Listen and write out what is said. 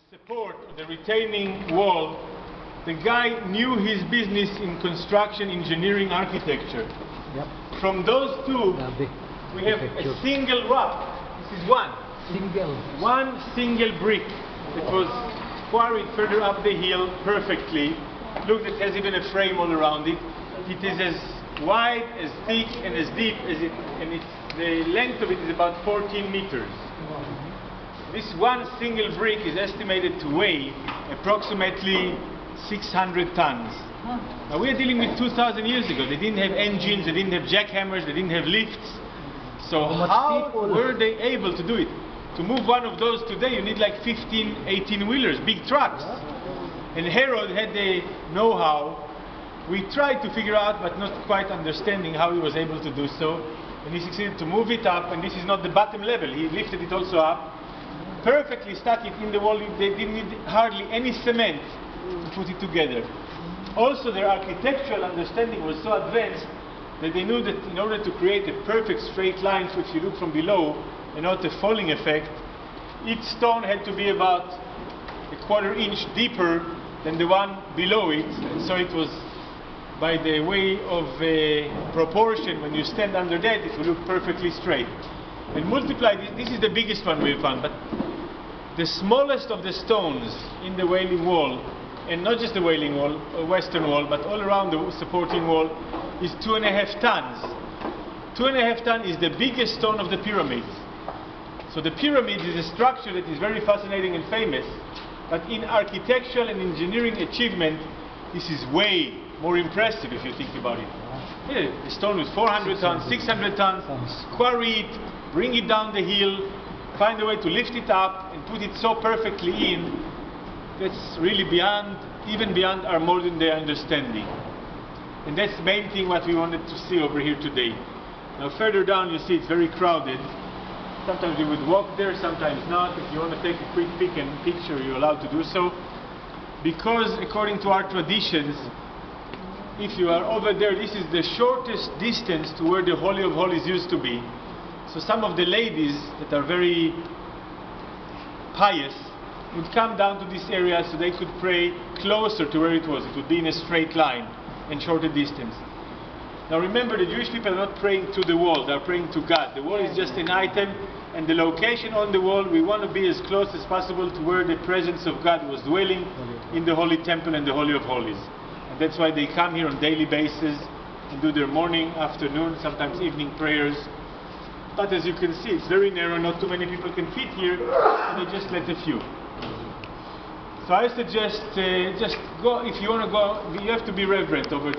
support of the retaining wall, the guy knew his business in construction, engineering, architecture. Yep. From those two, we have a single rock. This is one single brick that was quarried further up the hill perfectly. Look, it has even a frame all around it. It is as wide, as thick, and as deep as it, and the length of it is about 14 meters. This one single brick is estimated to weigh approximately 600 tons. Now we are dealing with 2,000 years ago. They didn't have engines, they didn't have jackhammers, they didn't have lifts. So how were they able to do it? To move one of those today, you need like 15, 18-wheelers, big trucks. And Herod had the know-how. We tried to figure out, but not quite understanding how he was able to do so. And he succeeded to move it up, and this is not the bottom level. He lifted it also up, perfectly stuck it in the wall. They didn't need hardly any cement to put it together. Also, their architectural understanding was so advanced that they knew that in order to create a perfect straight line, so if you look from below and not a falling effect, each stone had to be about a quarter inch deeper than the one below it, and so it was by the way of proportion. When you stand under that, it will look perfectly straight. And multiply this is the biggest one we found, but the smallest of the stones in the Wailing Wall, and not just the Wailing Wall, Western Wall, but all around the supporting wall, is 2.5 tons. 2.5 tons is the biggest stone of the pyramids. So the pyramid is a structure that is very fascinating and famous, but in architectural and engineering achievement, this is way more impressive if you think about it. Yeah, the stone was 400 tons, 600 tons, quarry it, bring it down the hill, find a way to lift it up and put it so perfectly in. That's really beyond, even beyond our modern day understanding. And that's the main thing what we wanted to see over here today. Now further down you see it's very crowded. Sometimes we would walk there, sometimes not. If you want to take a quick picture, you're allowed to do so. Because according to our traditions, if you are over there, this is the shortest distance to where the Holy of Holies used to be. So some of the ladies that are very pious would come down to this area so they could pray closer to where it was. It would be in a straight line and shorter distance. Now remember, the Jewish people are not praying to the wall, they are praying to God. The wall is just an item, and the location on the wall, we want to be as close as possible to where the presence of God was dwelling in the Holy Temple and the Holy of Holies. And that's why they come here on a daily basis and do their morning, afternoon, sometimes evening prayers. But as you can see, it's very narrow, not too many people can fit here, and they just let a few. So I suggest just go, if you want to go, you have to be reverent over